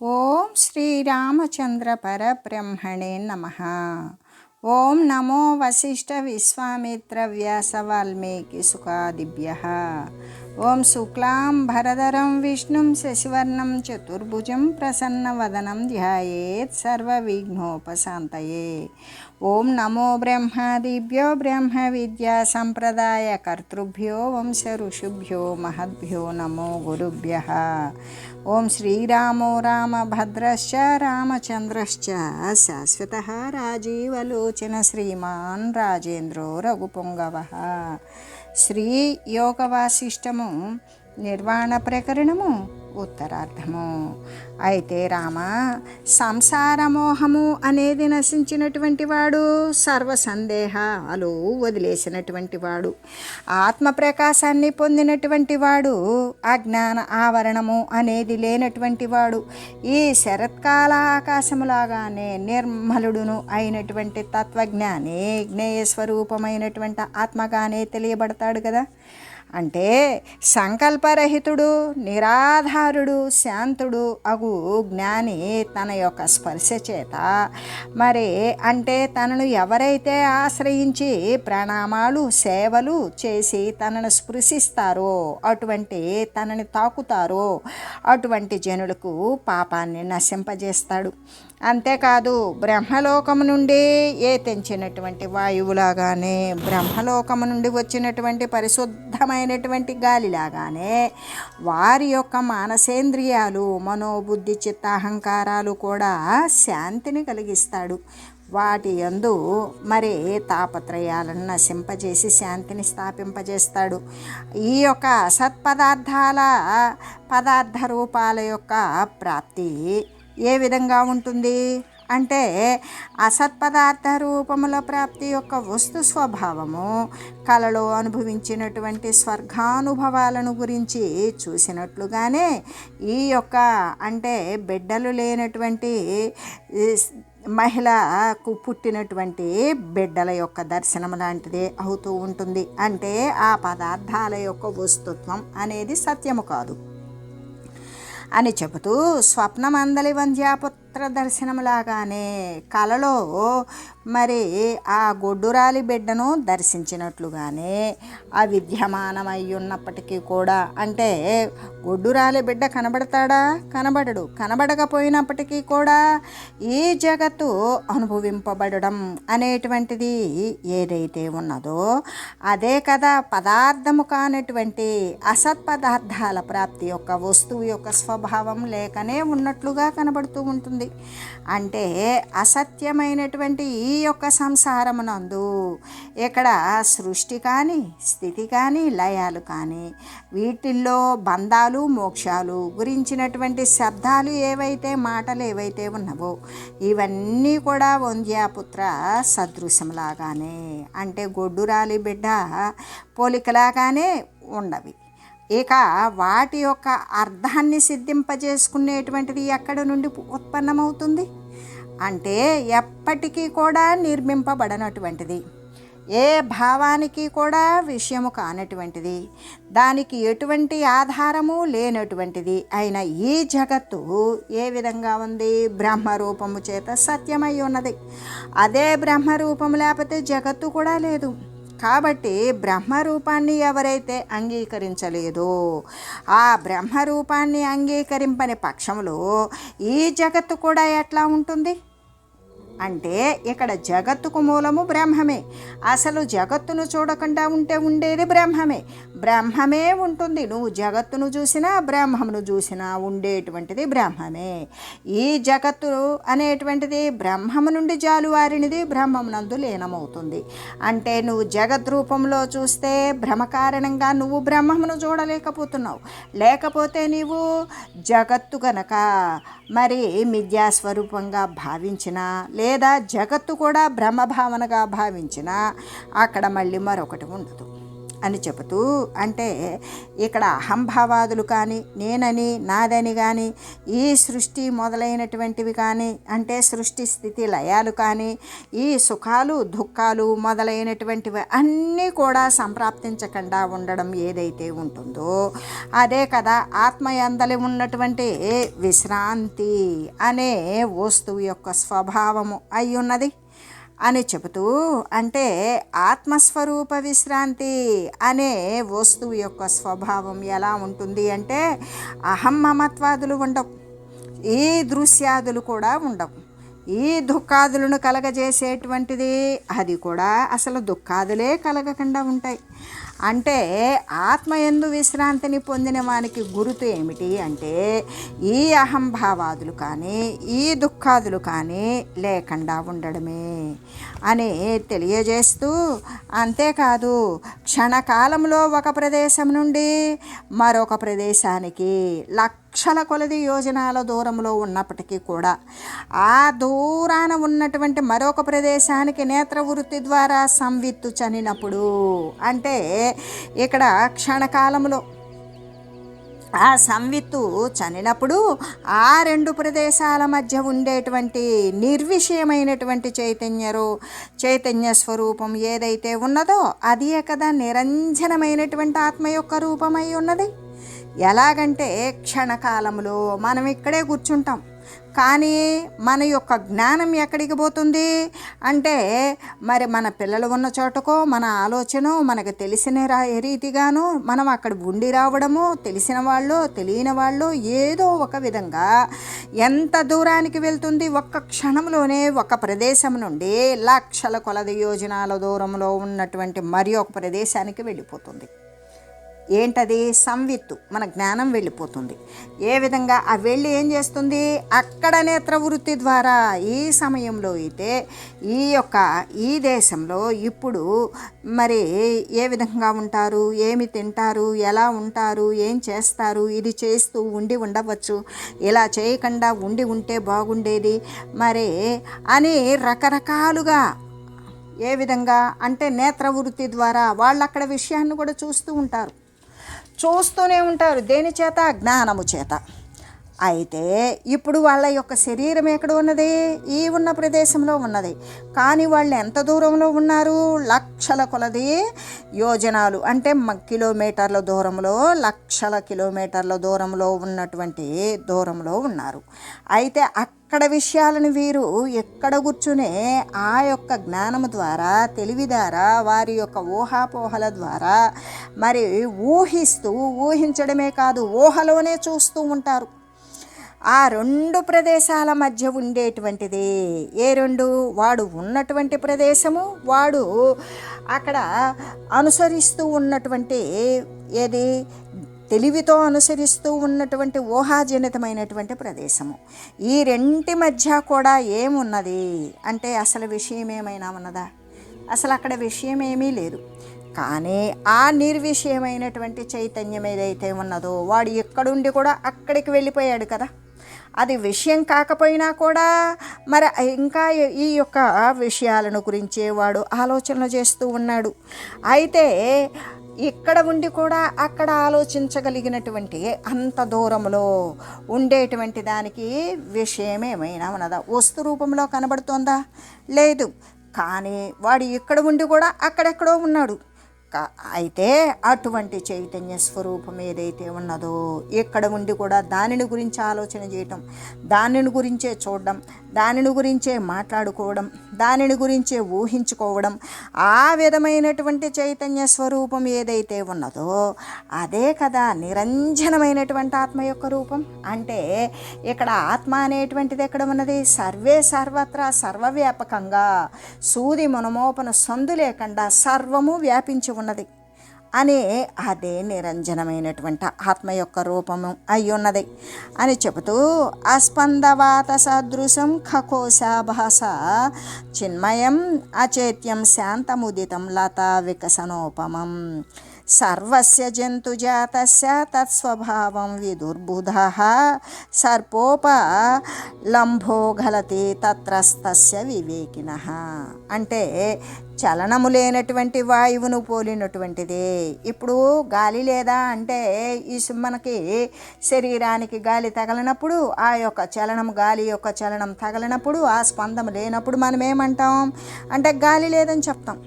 ఓం శ్రీరామచంద్ర పరబ్రహ్మణే నమః. ఓం నమో వశిష్ఠ విశ్వామిత్ర వ్యాస వాల్మీకి సుఖాదిభ్యః. ఓం శుక్లాం భరధరం విష్ణుం శశివర్ణం చతుర్భుజం ప్రసన్నవదనం ధ్యాయేత్ సర్వవిఘ్నోపశాంతయే. ఓం నమో బ్రహ్మాదిభ్యో బ్రహ్మ విద్యా సంప్రదాయ కర్తృభ్యో వంశ ఋషిభ్యో మహద్భ్యో నమో గురుభ్యః. ఓం శ్రీరామో రామభద్రశ్చ రామచంద్రశ్చ శాశ్వతః రాజీవలోచన శ్రీమాన్ రాజేంద్రో రఘుపుంగవః. శ్రీ యోగ వాసిష్టము నిర్వాణ ప్రకరణము ఉత్తరార్థము. అయితే రామ, సంసారమోహము అనేది నశించినటువంటి వాడు, సర్వ సందేహాలు వదిలేసినటువంటి వాడు, ఆత్మప్రకాశాన్ని పొందినటువంటి వాడు, అజ్ఞాన ఆవరణము అనేది లేనటువంటి వాడు, ఈ శరత్కాల ఆకాశములాగానే నిర్మలుడును అయినటువంటి తత్వజ్ఞాని జ్ఞేయ స్వరూపమైనటువంటి ఆత్మగానే తెలియబడతాడు కదా. అంటే సంకల్పరహితుడు, నిరాధారుడు, శాంతుడు అగు జ్ఞాని తన యొక్క స్పర్శ చేత అంటే తనను ఎవరైతే ఆశ్రయించి ప్రణామాలు సేవలు చేసి తనను స్పృశిస్తారో, అటువంటి తనని తాకుతారో అటువంటి జనులకు పాపాన్ని నశింపజేస్తాడు. అంతేకాదు, బ్రహ్మలోకము నుండి తెంచినటువంటి వాయువులాగానే, బ్రహ్మలోకము నుండి వచ్చినటువంటి పరిశుద్ధమైనటువంటి గాలిలాగానే వారి యొక్క మానసేంద్రియాలు, మనోబుద్ధి చిత్తాహంకారాలు కూడా శాంతిని కలిగిస్తాడు. వాటి యందు తాపత్రయాలను నశింపజేసి శాంతిని స్థాపింపజేస్తాడు. ఈ యొక్క పదార్థ రూపాల యొక్క ప్రాప్తి ఏ విధంగా ఉంటుంది అంటే, అసత్పదార్థ రూపముల ప్రాప్తి యొక్క వస్తు స్వభావము కలలో అనుభవించినటువంటి స్వర్గానుభవాలను గురించి చూసినట్లుగానే ఈ యొక్క బిడ్డలు లేనటువంటి మహిళకు పుట్టినటువంటి బిడ్డల యొక్క దర్శనం లాంటిదే అవుతూ ఉంటుంది. అంటే ఆ పదార్థాల యొక్క వస్తుత్వం అనేది సత్యము కాదు అని చెబుతూ, స్వప్నమందలి వంధ్యాపుత్ర దర్శనములాగానే కలలో ఆ గొడ్డురాలి బిడ్డను దర్శించినట్లుగానే అవిద్యమానమై ఉన్నప్పటికీ కూడా, అంటే గొడ్డురాలి బిడ్డ కనబడతాడా? కనబడడు. కనబడకపోయినప్పటికీ కూడా ఈ జగత్తు అనుభవింపబడడం అనేటువంటిది ఏదైతే ఉన్నదో అదే కదా పదార్థము కానటువంటి అసత్పదార్థాల ప్రాప్తి యొక్క వస్తువు యొక్క స్వభావం లేకనే ఉన్నట్లుగా కనబడుతూ ఉంటుంది. అంటే అసత్యమైనటువంటి ఈ యొక్క సంసారమునందు ఇక్కడ సృష్టి కానీ, స్థితి కానీ, లయాలు కానీ, వీటిల్లో బంధాలు మోక్షాలు గురించినటువంటి శబ్దాలు ఏవైతే, మాటలు ఏవైతే ఉన్నవో ఇవన్నీ కూడా వంధ్యాపుత్ర సదృశంలాగానే, అంటే గొడ్డురాలి బిడ్డ పోలికలాగానే ఉండవి. ఇక వాటి యొక్క అర్థాన్ని సిద్ధింపజేసుకునేటువంటిది ఎక్కడి నుండి ఉత్పన్నమవుతుంది అంటే, ఎప్పటికీ కూడా నిర్మింపబడనటువంటిది, ఏ భావానికి కూడా విషయము కానటువంటిది, దానికి ఎటువంటి ఆధారము లేనటువంటిది అయిన ఈ జగత్తు ఏ విధంగా ఉంది? బ్రహ్మరూపము చేత సత్యమై ఉన్నది. అదే బ్రహ్మరూపము లేకపోతే జగత్తు కూడా లేదు. కాబట్టి బ్రహ్మరూపాన్ని ఎవరైతే అంగీకరించలేదో, ఆ బ్రహ్మరూపాన్ని అంగీకరింపని పక్షంలో ఈ జగత్తు కూడా ఎట్లా ఉంటుంది అంటే, ఇక్కడ జగత్తుకు మూలము బ్రహ్మమే. అసలు జగత్తును చూడకుండా ఉంటే ఉండేది బ్రహ్మమే. బ్రహ్మమే ఉంటుంది. నువ్వు జగత్తును చూసినా బ్రహ్మమును చూసినా ఉండేటువంటిది బ్రహ్మమే. ఈ జగత్తు అనేటువంటిది బ్రహ్మము నుండి జాలువారినిది, బ్రహ్మమునందు లీనమవుతుంది. అంటే నువ్వు జగత్ రూపంలో చూస్తే భ్రమ కారణంగా నువ్వు బ్రహ్మమును చూడలేకపోతున్నావు. లేకపోతే నీవు జగత్తు గనక మిథ్యాస్వరూపంగా భావించినా, లేదా జగత్తు కూడా బ్రహ్మభావనగా భావించినా అక్కడ మళ్ళీ మరొకటి ఉండదు. అని చెబుతూ, అంటే ఇక్కడ అహంభావాదులు కానీ, నేనని నాదని కానీ, ఈ సృష్టి మొదలైనటువంటివి కానీ, అంటే సృష్టి స్థితి లయాలు కానీ, ఈ సుఖాలు దుఃఖాలు మొదలైనటువంటివి అన్నీ కూడా సంప్రాప్తించకుండా ఉండడం ఏదైతే ఉంటుందో అదే కదా ఆత్మయందలి ఉన్నటువంటి విశ్రాంతి అనే వస్తువు యొక్క స్వభావము అయ్యున్నది అని చెబుతూ, అంటే ఆత్మస్వరూప విశ్రాంతి అనే వస్తువు యొక్క స్వభావం ఎలా ఉంటుంది అంటే అహం మమత్వాదులు ఉండవు, ఈ దృశ్యాదులు కూడా ఉండవు, ఈ దుఃఖాదులను కలగజేసేటువంటిది అది కూడా అసలు దుఃఖాదులే కలగకుండా ఉంటాయి. అంటే ఆత్మయందు విశ్రాంతిని పొందిన వానికి గుర్తు ఏమిటి అంటే ఈ అహంభావాదులు కానీ ఈ దుఃఖాదులు కానీ లేకుండా ఉండడమే అని తెలియజేస్తూ, అంతేకాదు క్షణకాలంలో ఒక ప్రదేశం నుండి మరొక ప్రదేశానికి లక్షల కొలది యోజనాల దూరంలో ఉన్నప్పటికీ కూడా ఆ దూరాన ఉన్నటువంటి మరొక ప్రదేశానికి నేత్రవృత్తి ద్వారా సంవిత్తు చనినప్పుడు, అంటే ఇక్కడ క్షణకాలంలో ఆ సంవిత్తు చనినప్పుడు ఆ రెండు ప్రదేశాల మధ్య ఉండేటువంటి నిర్విషయమైనటువంటి చైతన్య స్వరూపం ఏదైతే ఉన్నదో అదే కదా నిరంజనమైనటువంటి ఆత్మ యొక్క రూపమై ఉన్నది. ఎలాగంటే క్షణకాలంలో మనం ఇక్కడే కూర్చుంటాం, కానీ మన యొక్క జ్ఞానం ఎక్కడికి పోతుంది అంటే మరి మన పిల్లలు ఉన్న చోటకో మన ఆలోచన మనకు తెలిసిన రీతిగాను మనం అక్కడ ఉండి రావడము, తెలిసిన వాళ్ళు తెలియని వాళ్ళు ఏదో ఒక విధంగా ఎంత దూరానికి వెళ్తుంది, ఒక్క క్షణంలోనే ఒక ప్రదేశం నుండి లక్షల కొలది యోజనాల దూరంలో ఉన్నటువంటి మరి ఒక ప్రదేశానికి వెళ్ళిపోతుంది. ఏంటది? సంవిత్తు, మన జ్ఞానం వెళ్ళిపోతుంది. ఏ విధంగా ఆ వెళ్ళి ఏం చేస్తుంది, అక్కడ నేత్రవృత్తి ద్వారా ఈ సమయంలో అయితే ఈ దేశంలో ఇప్పుడు మరి ఏ విధంగా ఉంటారు, ఏమి తింటారు, ఎలా ఉంటారు, ఏం చేస్తారు, ఇది చేస్తూ ఉండవచ్చు, ఇలా చేయకుండా ఉంటే బాగుండేది మరి అని రకరకాలుగా ఏ విధంగా అంటే నేత్రవృత్తి ద్వారా వాళ్ళు అక్కడ విషయాన్ని కూడా చూస్తూనే ఉంటారు. దేని చేత? జ్ఞానము చేత. అయితే ఇప్పుడు వాళ్ళ యొక్క శరీరం ఎక్కడ ఉన్నది? ఈ ఉన్న ప్రదేశంలో ఉన్నది. కానీ వాళ్ళు ఎంత దూరంలో ఉన్నారు? లక్షల కొలది యోజనాలు అంటే కిలోమీటర్ల దూరంలో, లక్షల కిలోమీటర్ల దూరంలో ఉన్నటువంటి దూరంలో ఉన్నారు. అయితే అక్కడ విషయాలను వీరు ఎక్కడ కూర్చునే ఆ యొక్క జ్ఞానము ద్వారా, తెలివి ద్వారా, వారి యొక్క ఊహాపోహల ద్వారా మరి ఊహించడమే కాదు ఊహలోనే చూస్తూ ఉంటారు. ఆ రెండు ప్రదేశాల మధ్య ఉండేటువంటిది ఏ రెండు? వాడు ఉన్నటువంటి ప్రదేశము, వాడు అక్కడ అనుసరిస్తూ ఉన్నటువంటి ఏది తెలివితో అనుసరిస్తూ ఉన్నటువంటి ఊహాజనితమైనటువంటి ప్రదేశము. ఈ రెంటి మధ్య కూడా ఏమున్నది అంటే అసలు విషయం ఏమైనా ఉన్నదా? అసలు అక్కడ విషయం ఏమీ లేదు. కానీ ఆ నిర్విషయమైనటువంటి చైతన్యం ఏదైతే ఉన్నదో వాడు ఎక్కడుండి కూడా అక్కడికి వెళ్ళిపోయాడు కదా. అది విషయం కాకపోయినా కూడా మరి ఇంకా ఈ యొక్క విషయాలను గురించే వాడు ఆలోచనలు చేస్తూ ఉన్నాడు. అయితే ఇక్కడ ఉండి కూడా అక్కడ ఆలోచించగలిగినటువంటి అంత దూరంలో ఉండేటువంటి దానికి విషయం ఏమైనా ఉన్నదా? వస్తు రూపంలో కనబడుతోందా? లేదు. కానీ వాడు ఇక్కడ ఉండి కూడా అక్కడెక్కడో ఉన్నాడు. అయితే అటువంటి చైతన్య స్వరూపం ఏదైతే ఉన్నదో ఇక్కడ ఉండి కూడా దానిని గురించి ఆలోచన చేయటం, దానిని గురించే చూడడం, దానిని గురించే మాట్లాడుకోవడం, దానిని గురించే ఊహించుకోవడం, ఆ విధమైనటువంటి చైతన్య స్వరూపం ఏదైతే ఉన్నదో అదే కదా నిరంజనమైనటువంటి ఆత్మ యొక్క రూపం. అంటే ఇక్కడ ఆత్మ అనేటువంటిది ఎక్కడ ఉన్నది? సర్వత్రా సర్వవ్యాపకంగా సూది మనమోపన సందు లేకుండా సర్వము వ్యాపించి ఉన్నది అని అదే నిరంజనమైనటువంటి ఆత్మ యొక్క రూపము అయ్యున్నది అని చెబుతూ, అస్పందవాత సదృశం ఖకోశాభాస చిన్మయం అచేత్యం శాంతముదితం లతా వికసనోపమం సర్వస్య జంతుజాతస్య తత్స్వభావం విదుర్బుధః సర్పోప లంభో గలతి తత్రస్తస్య వివేకినః. అంటే చలనము లేనటువంటి వాయువును పోలినటువంటిదే. ఇప్పుడు గాలి లేదా అంటే మనకి శరీరానికి గాలి తగలినప్పుడు ఆ యొక్క చలనం, గాలి యొక్క చలనం తగలినప్పుడు ఆ స్పందం లేనప్పుడు మనం ఏమంటాం అంటే గాలి లేదని చెప్తాం.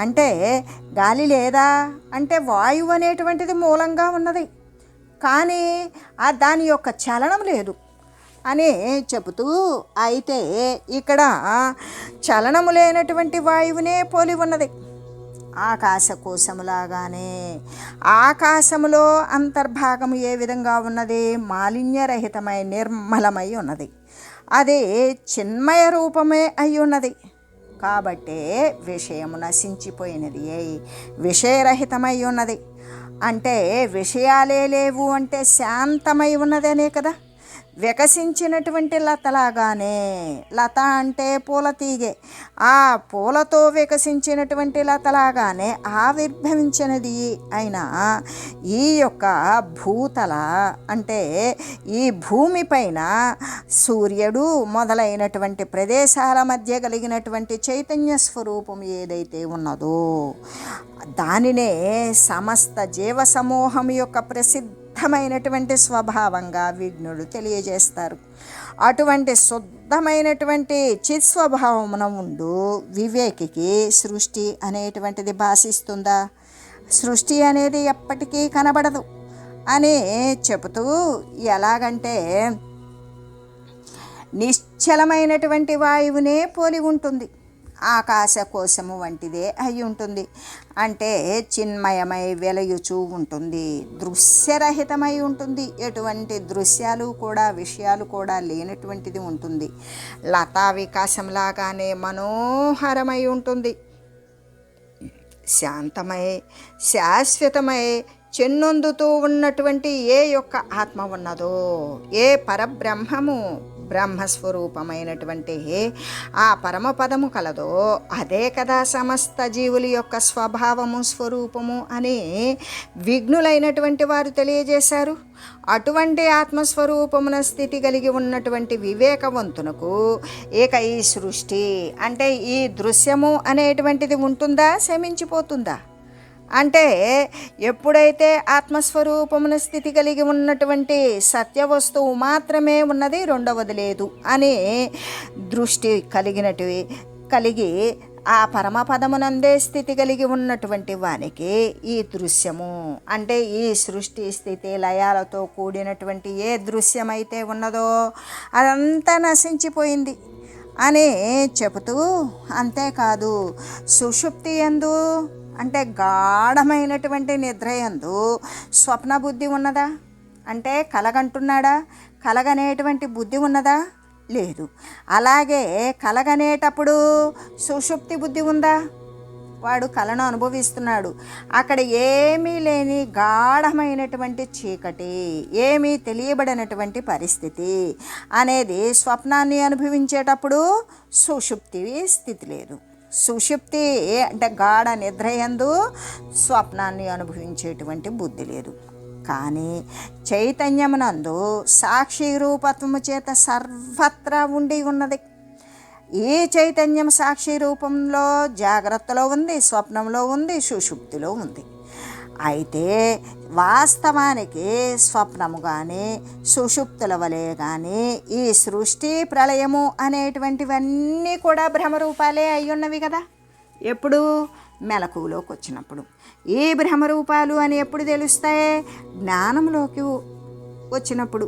అంటే గాలి లేదా అంటే వాయువు అనేటువంటిది మూలంగా ఉన్నది, కానీ దాని యొక్క చలనం లేదు అని చెబుతూ, అయితే ఇక్కడ చలనము లేనటువంటి వాయువునే పోలి ఉన్నది. ఆకాశకోశములాగానే ఆకాశములో అంతర్భాగము ఏ విధంగా ఉన్నది, మాలిన్యరహితమై నిర్మలమై ఉన్నది. అది చిన్మయ రూపమే అయి ఉన్నది. కాబట్టే విషయము నశించిపోయినది, విషయరహితమై ఉన్నది. అంటే విషయాలే లేవు అంటే శాంతమై ఉన్నదనే కదా. వికసించినటువంటి లతలాగానే, లత అంటే పూల తీగె, ఆ పూలతో వికసించినటువంటి లతలాగానే ఆవిర్భవించినది అయిన ఈ యొక్క భూతల అంటే ఈ భూమిపైన సూర్యుడు మొదలైనటువంటి ప్రదేశాల మధ్య కలిగినటువంటి చైతన్య స్వరూపం ఏదైతే ఉన్నదో దానినే సమస్త జీవ సమూహం యొక్క ప్రసిద్ధమైనటువంటి స్వభావంగా విజ్ఞుడు తెలియజేస్తారు. అటువంటి శుద్ధమైనటువంటి చిత్స్వభావమున ఉండు వివేకికి సృష్టి అనేటువంటిది భాషిస్తుందా? సృష్టి అనేది ఎప్పటికీ కనబడదు అని చెబుతూ, ఎలాగంటే నిశ్చలమైనటువంటి వాయువునే పోలి ఉంటుంది, ఆకాశ కోశము వంటిదే అయి ఉంటుంది. అంటే చిన్మయమై వెలయుచూ ఉంటుంది, దృశ్యరహితమై ఉంటుంది, ఎటువంటి దృశ్యాలు కూడా విషయాలు కూడా లేనటువంటిది ఉంటుంది. లతా వికాసంలాగానే మనోహరమై ఉంటుంది, శాంతమై శాశ్వతమై చెన్నొందుతూ ఉన్నటువంటి ఏ యొక్క ఆత్మ ఉన్నదో, ఏ పరబ్రహ్మము బ్రహ్మస్వరూపమైనటువంటి ఆ పరమపదము కలదో అదే కదా సమస్త జీవుల యొక్క స్వభావము స్వరూపము అని విఘ్నులైనటువంటి వారు తెలియజేశారు. అటువంటి ఆత్మస్వరూపమున స్థితి కలిగి ఉన్నటువంటి వివేకవంతునకు ఇక ఈ సృష్టి అంటే ఈ దృశ్యము అనేటువంటిది ఉంటుందా, శమించిపోతుందా? అంటే ఎప్పుడైతే ఆత్మస్వరూపమున స్థితి కలిగి ఉన్నటువంటి సత్య వస్తువు మాత్రమే ఉన్నది, రెండవది లేదు అనే దృష్టి కలిగి ఆ పరమపదమునందే స్థితి కలిగి ఉన్నటువంటి వానికి ఈ దృశ్యము అంటే ఈ సృష్టి స్థితి లయాలతో కూడినటువంటి ఏ దృశ్యమైతే ఉన్నదో అదంతా నశించిపోయింది అని చెబుతూ, అంతేకాదు సుషుప్తి యందు అంటే గాఢమైనటువంటి నిద్రయందు స్వప్న బుద్ధి ఉన్నదా? అంటే కలగంటున్నాడా? కలగనేటువంటి బుద్ధి ఉన్నదా? లేదు. అలాగే కలగనేటప్పుడు సుషుప్తి బుద్ధి ఉందా? వాడు కలను అనుభవిస్తున్నాడు, అక్కడ ఏమీ లేని గాఢమైనటువంటి చీకటి, ఏమీ తెలియబడినటువంటి పరిస్థితి అనేది స్వప్నాన్ని అనుభవించేటప్పుడు సుషుప్తి స్థితి లేదు. సుషుప్తి అంటే గాఢ నిద్రయందు స్వప్నాన్ని అనుభవించేటువంటి బుద్ధి లేదు. కానీ చైతన్యమునందు సాక్షి రూపత్వము చేత సర్వత్రా ఉండి ఉన్నది. ఈ చైతన్యం సాక్షి రూపంలో జాగ్రత్తలో ఉంది, స్వప్నంలో ఉంది, సుషుప్తిలో ఉంది. అయితే వాస్తవానికి స్వప్నము కానీ సుషుప్తుల వలె కానీ ఈ సృష్టి ప్రళయము అనేటువంటివన్నీ కూడా భ్రమరూపాలే అయ్యున్నవి కదా. ఎప్పుడు మెలకువలోకి వచ్చినప్పుడు. ఈ భ్రమరూపాలు అని ఎప్పుడు తెలుస్తాయి? జ్ఞానంలోకి వచ్చినప్పుడు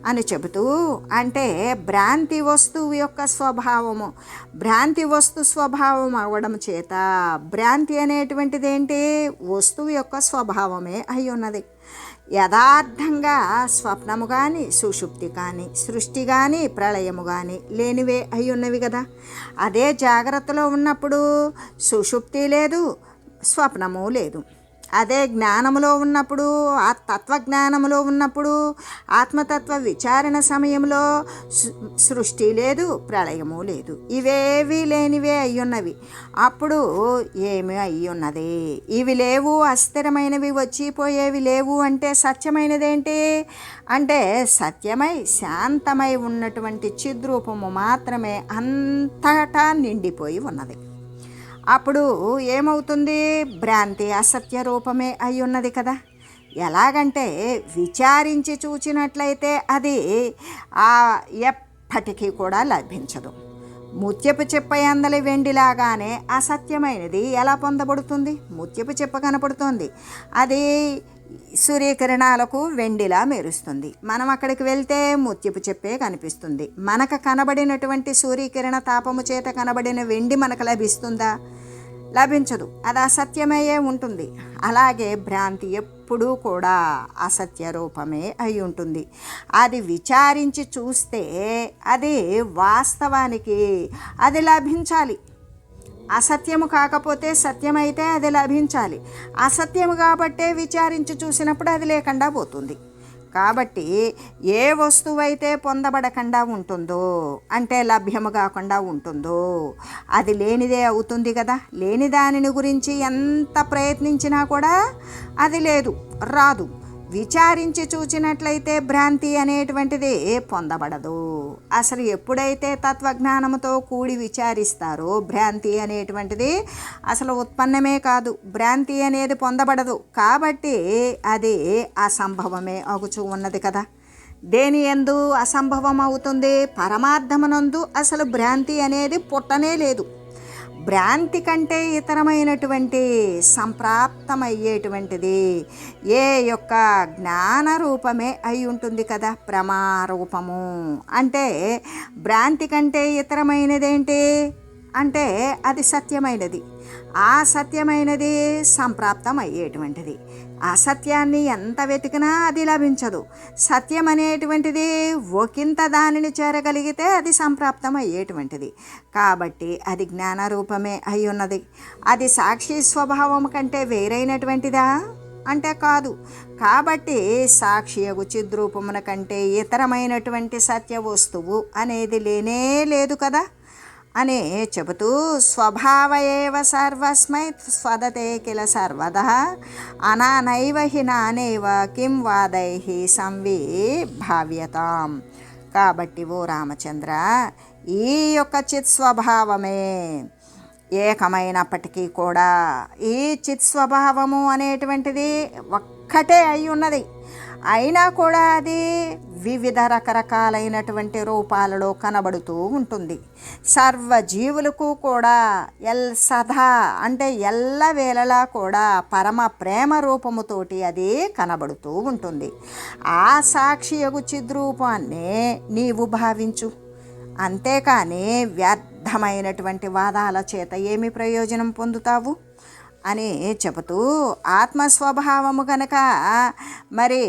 అని చెబుతూ, అంటే భ్రాంతి వస్తువు యొక్క స్వభావము భ్రాంతి వస్తు స్వభావం అవ్వడం చేత భ్రాంతి అనేటువంటిది ఏంటి? వస్తువు యొక్క స్వభావమే అయి ఉన్నది. యథార్థంగా స్వప్నము కానీ సుషుప్తి కానీ సృష్టి కానీ ప్రళయము కానీ లేనివే అయి ఉన్నవి కదా. అదే జాగ్రత్తలో ఉన్నప్పుడు సుషుప్తి లేదు, స్వప్నము లేదు. అదే జ్ఞానములో ఉన్నప్పుడు, ఆ తత్వజ్ఞానములో ఉన్నప్పుడు, ఆత్మతత్వ విచారణ సమయంలో సృష్టి లేదు, ప్రళయము లేదు, ఇవేవి లేనివే అయ్యున్నవి. అప్పుడు ఏమి అయ్యున్నది? ఇవి లేవు, అస్థిరమైనవి, వచ్చిపోయేవి లేవు అంటే సత్యమైనదేంటి అంటే సత్యమై శాంతమై ఉన్నటువంటి చిద్రూపము మాత్రమే అంతటా నిండిపోయి ఉన్నది. అప్పుడు ఏమవుతుంది? భ్రాంతి అసత్య రూపమే అయి ఉన్నది కదా. ఎలాగంటే విచారించి చూచినట్లయితే అది ఎప్పటికీ కూడా లభించదు. ముత్యపు చెప్ప అందలి వెండిలాగానే అసత్యమైనది ఎలా పొందబడుతుంది? ముత్యపు చెప్ప కనపడుతుంది, అది సూర్యకిరణాలకు వెండిలా మెరుస్తుంది. మనం అక్కడికి వెళ్తే ముత్యపు చెప్పే కనిపిస్తుంది. మనకు కనబడినటువంటి సూర్యకిరణ తాపము చేత కనబడిన వెండి మనకు లభిస్తుందా? లభించదు, అది అసత్యమయ్యే ఉంటుంది. అలాగే భ్రాంతి ఎప్పుడూ కూడా అసత్య రూపమే అయి ఉంటుంది. అది విచారించి చూస్తే అది వాస్తవానికి అది లభించాలి. అసత్యము కాకపోతే సత్యమైతే అది లభించాలి. అసత్యము కాబట్టే విచారించి చూసినప్పుడు అది లేకుండా పోతుంది. కాబట్టి ఏ వస్తువైతే పొందబడకుండా ఉంటుందో అంటే లభ్యము కాకుండా ఉంటుందో అది లేనిదే అవుతుంది కదా. లేని దానిని గురించి ఎంత ప్రయత్నించినా కూడా అది లేదు, రాదు. విచారించి చూచినట్లయితే భ్రాంతి అనేటువంటిది పొందబడదు. అసలు ఎప్పుడైతే తత్వజ్ఞానంతో కూడి విచారిస్తారో భ్రాంతి అనేటువంటిది అసలు ఉత్పన్నమే కాదు, భ్రాంతి అనేది పొందబడదు. కాబట్టి అది అసంభవమే అగుచూ ఉన్నది కదా. దేని యందు అసంభవం అవుతుంది? పరమార్థమునందు అసలు భ్రాంతి అనేది పుట్టనే లేదు. భ్రాంతి కంటే ఇతరమైనటువంటి సంప్రాప్తమయ్యేటువంటిది ఏ యొక్క జ్ఞాన రూపమే అయి ఉంటుంది కదా. ప్రమారూపము అంటే భ్రాంతి కంటే ఇతరమైనదేంటి అంటే అది సత్యమైనది. ఆ సత్యమైనది సంప్రాప్తం అయ్యేటువంటిది. అసత్యాన్ని ఎంత వెతికినా అది లభించదు. సత్యం అనేటువంటిది ఒకంత దానిని చేరగలిగితే అది సంప్రాప్తం అయ్యేటువంటిది. కాబట్టి అది జ్ఞానరూపమే అయి ఉన్నది. అది సాక్షి స్వభావం కంటే వేరైనటువంటిదా అంటే కాదు. కాబట్టి సాక్షియగు చిద్రూపమున కంటే ఇతరమైనటువంటి సత్య వస్తువు అనేది లేనే లేదు కదా అని చెబుతూ స్వభావ ఏవ సర్వస్మై స్వదతే కిల సర్వదా అనానైవ హి నానేవ కిం వాదైః సంవిభావ్యతాం. కాబట్టి ఓ రామచంద్ర, ఈ యొక్క చిత్స్వభావమే ఏకమైనప్పటికీ కూడా ఈ చిత్స్వభావము అనేటువంటిది ఒక్కటే అయి ఉన్నది. అయినా కూడా అది వివిధ రకరకాలైనటువంటి రూపాలలో కనబడుతూ ఉంటుంది. సర్వజీవులకు కూడా సదా అంటే ఎల్లవేళలా కూడా పరమ ప్రేమ రూపముతోటి అది కనబడుతూ ఉంటుంది. ఆ సాక్షియగు చిద్రూపాన్నే నీవు భావించు. అంతేకాని వ్యర్థమైనటువంటి వాదాల చేత ఏమి ప్రయోజనం పొందుతావు అని చెబుతూ ఆత్మస్వభావము కనుక మరి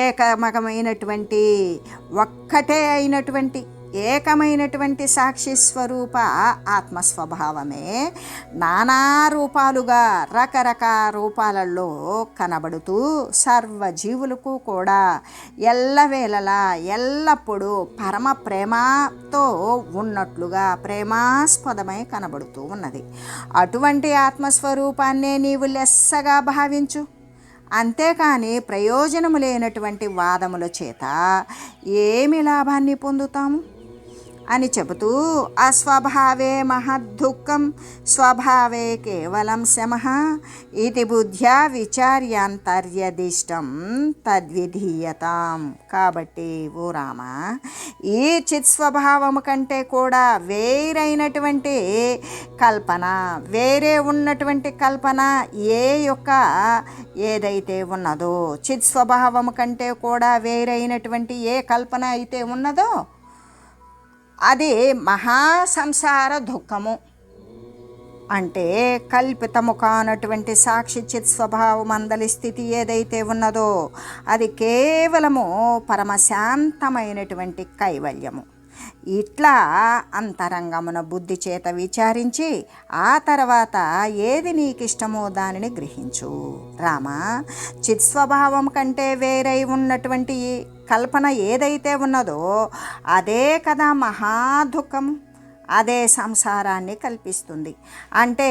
ఏకమకమైనటువంటి ఒక్కటే అయినటువంటి ఏకమైనటువంటి సాక్షి స్వరూప ఆత్మస్వభావమే నానా రూపాలుగా రకరకాల రూపాలలో కనబడుతూ సర్వజీవులకు కూడా ఎల్లవేళలా ఎల్లప్పుడూ పరమ ప్రేమతో ఉన్నట్లుగా ప్రేమాస్పదమై కనబడుతూ ఉన్నది. అటువంటి ఆత్మస్వరూపాన్నే నీవు లెస్సగా భావించు. అంతేకాని ప్రయోజనము లేనటువంటి వాదముల చేత ఏమి లాభాన్ని పొందుతాము అని చెబుతూ అస్వభావే మహద్దుఃఖం స్వభావే కేవలం శమః ఇది బుద్ధ్యా విచార్యాంతర్యదిష్టం తద్విధీయతాం. కాబట్టి ఓ రామ, ఈ చిత్స్వభావము కంటే కూడా వేరైనటువంటి కల్పన, వేరే ఉన్నటువంటి కల్పన ఏ యొక్క ఏదైతే ఉన్నదో, చిత్స్వభావము కంటే కూడా వేరైనటువంటి ఏ కల్పన అయితే ఉన్నదో అది మహాసంసార దుఃఖము. అంటే కల్పితము కానటువంటి సాక్షి చిత్ స్వభావం అందలి స్థితి ఏదైతే ఉన్నదో అది కేవలము పరమశాంతమైనటువంటి కైవల్యము. ఇట్లా అంతరంగమున బుద్ధి చేత విచారించి ఆ తర్వాత ఏది నీకిష్టమో దానిని గ్రహించు. రామా, చిత్స్వభావం కంటే వేరై ఉన్నటువంటి కల్పన ఏదైతే ఉన్నదో అదే కదా మహాదుఃఖం, అదే సంసారాన్ని కల్పిస్తుంది. అంటే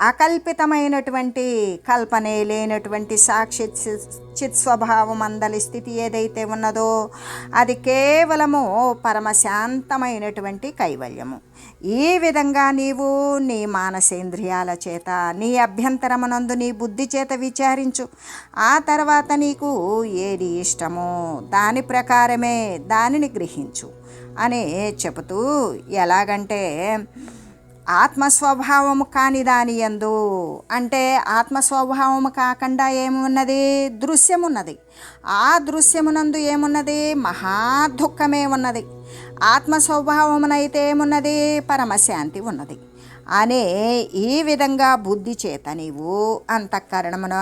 అకల్పితమైనటువంటి కల్పనే లేనటువంటి సాక్షి చిత్స్వభావం అందలి స్థితి ఏదైతే ఉన్నదో అది కేవలము పరమశాంతమైనటువంటి కైవల్యము. ఈ విధంగా నీవు నీ మానసేంద్రియాల చేత నీ అభ్యంతరమునందు నీ బుద్ధి చేత విచారించు. ఆ తర్వాత నీకు ఏది ఇష్టమో దాని ప్రకారమే దానిని గ్రహించు అని చెబుతూ, ఎలాగంటే ఆత్మస్వభావము కాని దాని యందు, అంటే ఆత్మస్వభావము కాకుండా ఏమున్నది, దృశ్యమున్నది. ఆ దృశ్యమునందు ఏమున్నది, మహాదుఃఖమే ఉన్నది. ఆత్మస్వభావమునైతే ఏమున్నది, పరమశాంతి ఉన్నది అనే ఈ విధంగా బుద్ధి చేత నీవు అంతఃకరణమున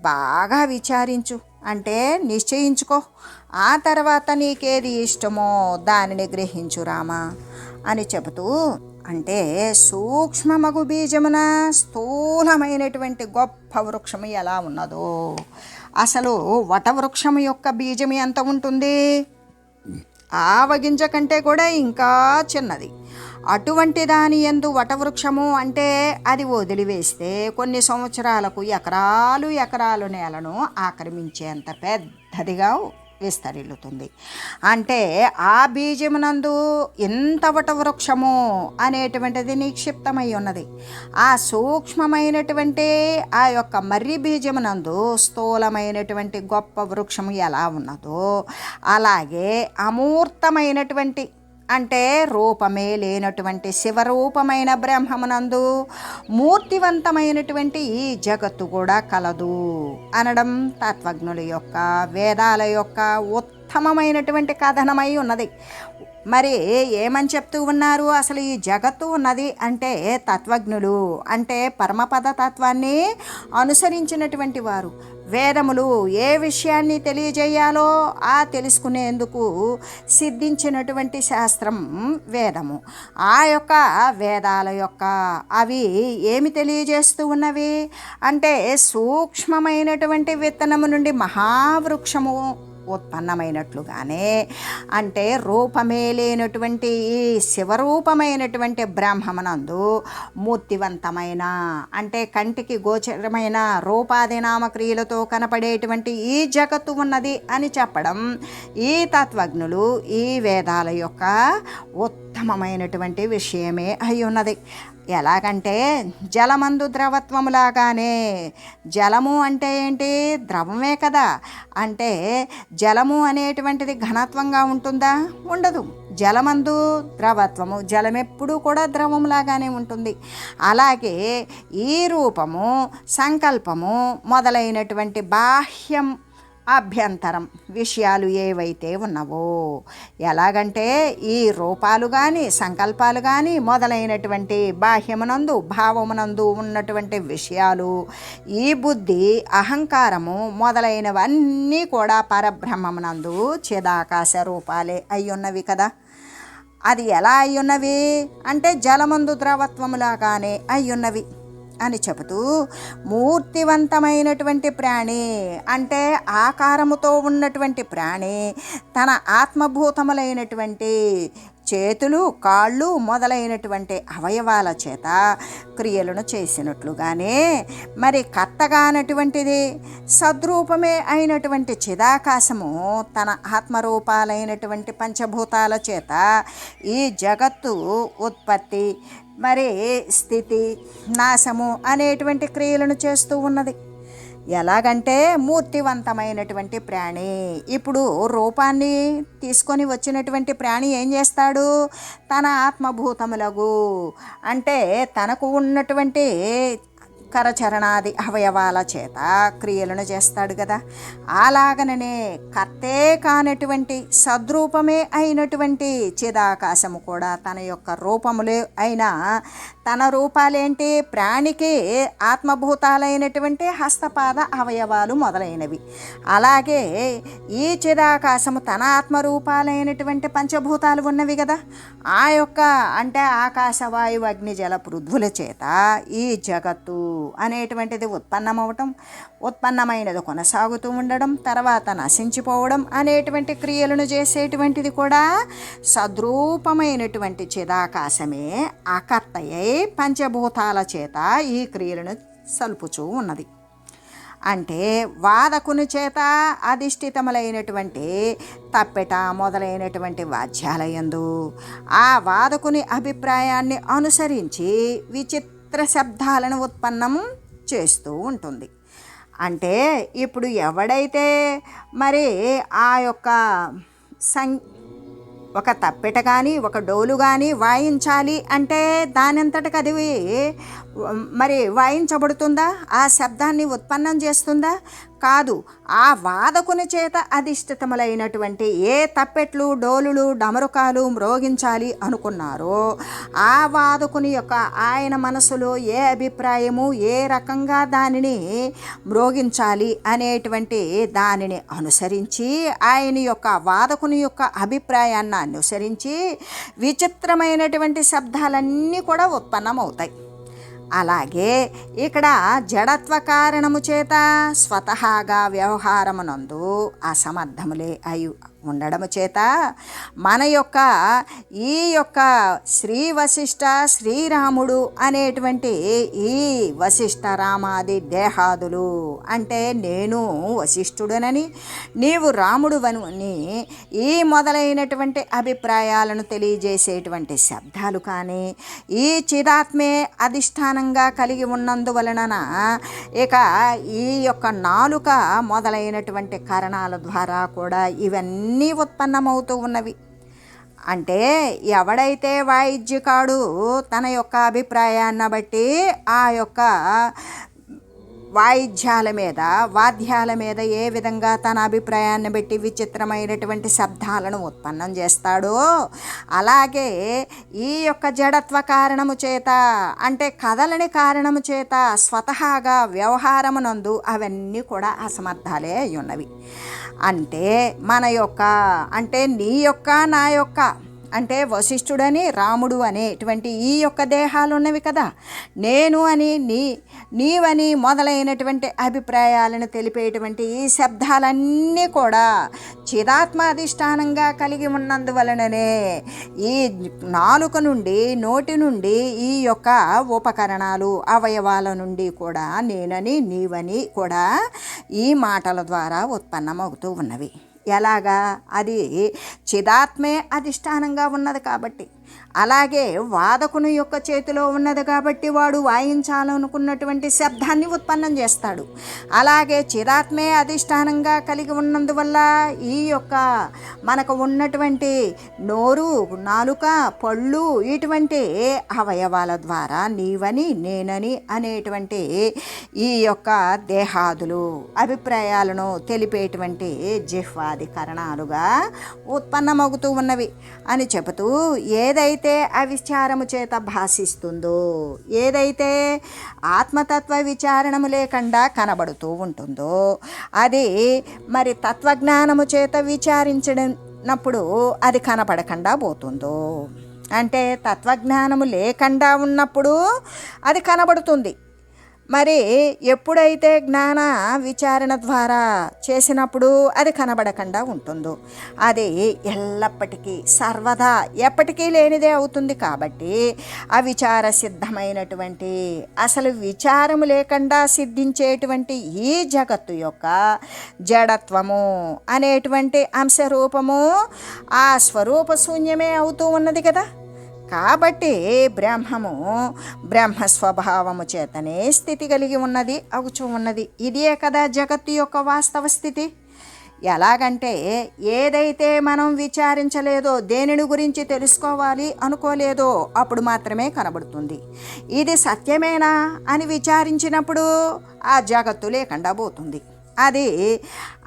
బాగా విచారించు, అంటే నిశ్చయించుకో. ఆ తర్వాత నీకేది ఇష్టమో దానిని గ్రహించు రామా అని చెబుతూ, అంటే సూక్ష్మమగు బీజమున స్థూలమైనటువంటి గొప్ప వృక్షము ఎలా ఉన్నదో, అసలు వటవృక్షము యొక్క బీజం ఎంత ఉంటుంది, ఆవగింజ కంటే కూడా ఇంకా చిన్నది. అటువంటి దాని యందు వటవృక్షము అంటే అది వదిలివేస్తే కొన్ని సంవత్సరాలకు ఎకరాలు ఎకరాలు నేలను ఆక్రమించేంత పెద్దదిగా విస్తరిల్లుతుంది. అంటే ఆ బీజమునందు ఎంత వటవృక్షము అనేటువంటిది నిక్షిప్తమై ఉన్నది. ఆ సూక్ష్మమైనటువంటి ఆ యొక్క మర్రి బీజమునందు స్థూలమైనటువంటి గొప్ప వృక్షము ఎలా ఉన్నదో అలాగే అమూర్తమైనటువంటి, అంటే రూపమే లేనటువంటి శివరూపమైన బ్రహ్మమునందు మూర్తివంతమైనటువంటి ఈ జగత్తు కూడా కలదు అనడం తత్వజ్ఞుల యొక్క వేదాల యొక్క ఉత్తమమైనటువంటి కథనమై ఉన్నది. మరి ఏమని చెప్తూ ఉన్నారు, అసలు ఈ జగత్తు ఉన్నది అంటే తత్వజ్ఞులు, అంటే పరమపద తత్వాన్ని అనుసరించినటువంటి వారు. వేదములు ఏ విషయాన్ని తెలియజేయాలో ఆ తెలుసుకునేందుకు సిద్ధించినటువంటి శాస్త్రం వేదము. ఆ యొక్క వేదాల యొక్క అవి ఏమి తెలియజేస్తూ ఉన్నవి అంటే సూక్ష్మమైనటువంటి విత్తనము నుండి మహావృక్షము ఉత్పన్నమైనట్లుగానే, అంటే రూపమే లేనటువంటి ఈ శివరూపమైనటువంటి బ్రహ్మమునందు మూర్తివంతమైన, అంటే కంటికి గోచరమైన రూపాది నామక్రియలతో కనపడేటువంటి ఈ జగత్తు ఉన్నది అని చెప్పడం ఈ తత్వజ్ఞులు ఈ వేదాల యొక్క ఉత్తమమైనటువంటి విషయమే అయి ఉన్నది. ఎలాగంటే జలమందు ద్రవత్వములాగానే, జలము అంటే ఏంటి, ద్రవమే కదా. అంటే జలము అనేటువంటిది ఘనత్వంగా ఉంటుందా, ఉండదు. జలమందు ద్రవత్వము, జలం ఎప్పుడూ కూడా ద్రవంలాగానే ఉంటుంది. అలాగే ఈ రూపము, సంకల్పము మొదలైనటువంటి బాహ్యం అభ్యంతరం విషయాలు ఏవైతే ఉన్నవో, ఎలాగంటే ఈ రూపాలు కానీ సంకల్పాలు కానీ మొదలైనటువంటి బాహ్యమునందు భావమునందు ఉన్నటువంటి విషయాలు, ఈ బుద్ధి అహంకారము మొదలైనవన్నీ కూడా పరబ్రహ్మమునందు చిదాకాశ రూపాలే అయ్యున్నవి కదా. అది ఎలా అయ్యున్నవి అంటే జలమందు ద్రవత్వములాగానే అయ్యున్నవి అని చెబుతూ, మూర్తివంతమైనటువంటి ప్రాణి అంటే ఆకారముతో ఉన్నటువంటి ప్రాణి తన ఆత్మభూతములైనటువంటి చేతులు కాళ్ళు మొదలైనటువంటి అవయవాల చేత క్రియలను చేసినట్లుగానే, మరి కర్తగానటువంటిది సద్రూపమే అయినటువంటి చిదాకాశము తన ఆత్మరూపాలైనటువంటి పంచభూతాల చేత ఈ జగత్తు ఉత్పత్తి, మరి స్థితి, నాశము అనేటువంటి క్రియలను చేస్తూ ఉన్నది. ఎలాగంటే మూర్తివంతమైనటువంటి ప్రాణి, ఇప్పుడు రూపాన్ని తీసుకొని వచ్చినటువంటి ప్రాణి ఏం చేస్తాడు, తన ఆత్మభూతములగు అంటే తనకు ఉన్నటువంటి కరచరణాది అవయవాల చేత క్రియలను చేస్తాడు కదా. అలాగననే కర్తే కానటువంటి సద్రూపమే అయినటువంటి చిదాకాశము కూడా తన యొక్క రూపములే అయినా తన రూపాలేంటి, ప్రాణికి ఆత్మభూతాలైనటువంటి హస్తపాద అవయవాలు మొదలైనవి. అలాగే ఈ చిదాకాశము తన ఆత్మరూపాలైనటువంటి పంచభూతాలు ఉన్నవి కదా. ఆ యొక్క అంటే ఆకాశ వాయువు అగ్ని జల పృథ్వుల చేత ఈ జగత్తు అనేటువంటిది ఉత్పన్నమవటం, ఉత్పన్నమైనది కొనసాగుతూ ఉండడం, తర్వాత నశించిపోవడం అనేటువంటి క్రియలను చేసేటువంటిది కూడా సద్రూపమైనటువంటి చిదాకాశమే అకర్తయై పంచభూతాల చేత ఈ క్రియలను సల్పుచూ ఉన్నది. అంటే వాదకుని చేత అధిష్ఠితములైనటువంటి తప్పెట మొదలైనటువంటి వాద్యాలయందు ఆ వాదకుని అభిప్రాయాన్ని అనుసరించి విచిత్ర శబ్దాలను ఉత్పన్నం చేస్తూ ఉంటుంది. అంటే ఇప్పుడు ఎవడైతే మరి ఆ యొక్క ఒక తప్పెట కానీ ఒక డోలు కానీ వాయించాలి అంటే దానంతటికి అది మరి వాయించబడుతుందా? ఆ శబ్దాన్ని ఉత్పన్నం చేస్తుందా? కాదు. ఆ వాదకుని చేత అధిష్ఠితములైనటువంటి ఏ తప్పెట్లు, డోలులు, డమరుకాలు మ్రోగించాలి అనుకున్నారో ఆ వాదకుని యొక్క ఆయన మనసులో ఏ అభిప్రాయము, ఏ రకంగా దానిని మ్రోగించాలి అనేటువంటి దానిని అనుసరించి ఆయన యొక్క వాదకుని యొక్క అభిప్రాయాన్ని అనుసరించి విచిత్రమైనటువంటి శబ్దాలన్నీ కూడా ఉత్పన్నమవుతాయి. అలాగే ఇక్కడ జడత్వ కారణము చేత స్వతహాగా వ్యవహారమునందు అసమర్థములే అయి ఉండడము చేత మన యొక్క ఈ యొక్క శ్రీ వశిష్ఠ శ్రీరాముడు అనేటువంటి ఈ వశిష్ఠ రామాది దేహాదులు అంటే నేను వశిష్ఠుడనని నీవు రాముడువని ఈ మొదలైనటువంటి అభిప్రాయాలను తెలియజేసేటువంటి శబ్దాలు కానీ ఈ చిదాత్మే అధిష్టానంగా కలిగి ఉన్నందువలన ఇక ఈ యొక్క నాలుక మొదలైనటువంటి కారణాల ద్వారా కూడా ఇవన్నీ ఉత్పన్నమవుతూ ఉన్నవి. అంటే ఎవడైతే వాయిద్యకాడు తన యొక్క అభిప్రాయాన్ని బట్టి ఆ యొక్క వాయిద్యాల మీద, వాద్యాల మీద ఏ విధంగా తన అభిప్రాయాన్ని బట్టి విచిత్రమైనటువంటి శబ్దాలను ఉత్పన్నం చేస్తాడో అలాగే ఈ యొక్క జడత్వ కారణము చేత అంటే కదలని కారణము చేత స్వతహాగా వ్యవహారమునందు అవన్నీ కూడా అసమర్థాలే అయి ఉన్నవి. అంటే మన యొక్క అంటే నీ యొక్క నా యొక్క అంటే వశిష్ఠుడని రాముడు అనేటువంటి ఈ యొక్క దేహాలు ఉన్నవి కదా. నేను అని నీవని మొదలైనటువంటి అభిప్రాయాలను తెలిపేటువంటి ఈ శబ్దాలన్నీ కూడా చిదాత్మ అధిష్టానంగా కలిగి ఉన్నందువలననే ఈ నాలుక నుండి, నోటి నుండి ఈ యొక్క ఉపకరణాలు అవయవాల నుండి కూడా నేనని నీవని కూడా ఈ మాటల ద్వారా ఉత్పన్నమవుతూ ఉన్నవి. ఎలాగా? అది చిదాత్మే అధిష్టానంగా ఉన్నది కాబట్టి. అలాగే వాదకుని యొక్క చేతిలో ఉన్నది కాబట్టి వాడు వాయించాలనుకున్నటువంటి శబ్దాన్ని ఉత్పన్నం చేస్తాడు. అలాగే చిదాత్మే అధిష్టానంగా కలిగి ఉన్నందువల్ల ఈ యొక్క మనకు ఉన్నటువంటి నోరు, నాలుక, పళ్ళు ఇటువంటి అవయవాల ద్వారా నీవని నేనని అనేటువంటి ఈ యొక్క దేహాదులు అభిప్రాయాలను తెలిపేటువంటి జిహ్వాది కరణాలుగా ఉత్పన్నమవుతూ ఉన్నవి అని చెబుతూ ఏదైతే అవిచారము చేత భాషిస్తుందో, ఏదైతే ఆత్మతత్వ విచారణము లేకుండా కనబడుతూ ఉంటుందో అది మరి తత్వజ్ఞానము చేత విచారించినప్పుడు అది కనపడకుండా పోతుందో. అంటే తత్వజ్ఞానము లేకుండా ఉన్నప్పుడు అది కనబడుతుంది. మరి ఎప్పుడైతే జ్ఞాన విచారణ ద్వారా చేసినప్పుడు అది కనబడకుండా ఉంటుందో అది ఎల్లప్పటికీ సర్వదా ఎప్పటికీ లేనిదే అవుతుంది. కాబట్టి అవిచార సిద్ధమైనటువంటి అసలు విచారము లేకుండా సిద్ధించేటువంటి ఈ జగత్తు యొక్క జడత్వము అనేటువంటి అంశరూపము ఆ స్వరూప శూన్యమే అవుతూ ఉన్నది కదా. కాబట్టి బ్రహ్మస్వభావము చేతనే స్థితి కలిగి ఉన్నది, అవుచూ ఉన్నది. ఇదే కదా జగత్తు యొక్క వాస్తవ స్థితి. ఎలాగంటే ఏదైతే మనం విచారించలేదో, దేనిని గురించి తెలుసుకోవాలి అనుకోలేదో అప్పుడు మాత్రమే కనబడుతుంది. ఇది సత్యమేనా అని విచారించినప్పుడు ఆ జగత్తు లేకుండా పోతుంది. అది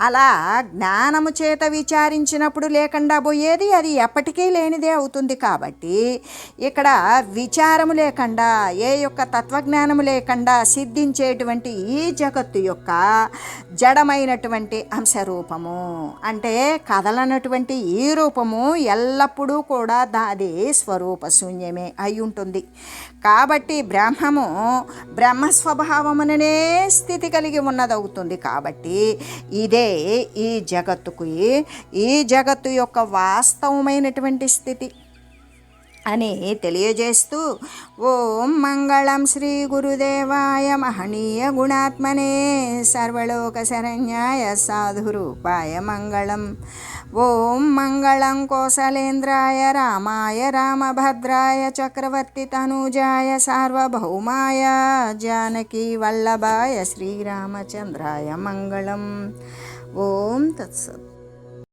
అలా జ్ఞానము చేత విచారించినప్పుడు లేకుండా పోయేది, అది ఎప్పటికీ లేనిదే అవుతుంది. కాబట్టి ఇక్కడ విచారము లేకుండా, ఏ యొక్క తత్వజ్ఞానము లేకుండా సిద్ధించేటువంటి ఈ జగత్తు యొక్క జడమైనటువంటి అంశరూపము అంటే కదలనటువంటి ఈ రూపము ఎల్లప్పుడూ కూడా అది స్వరూప శూన్యమే అయి ఉంటుంది. కాబట్టి బ్రహ్మము బ్రహ్మస్వభావముననే స్థితి కలిగి ఉన్నదవుతుంది. కాబట్టి ఇదే ఈ జగత్తు యొక్క వాస్తవమైనటువంటి స్థితి అని తెలియజేస్తూ, ఓం మంగళం శ్రీ గురుదేవాయ మహనీయ గుణాత్మనే సర్వలోక శరణ్యాయ సాధురూపాయ మంగళం. ఓం మంగళం కోసలేంద్రాయ రామాయ రామభద్రాయ చక్రవర్తి తనూజాయ సార్వభౌమాయ జానకీ వల్లభాయ శ్రీరామచంద్రాయ మంగళం. ఓం తత్సత్.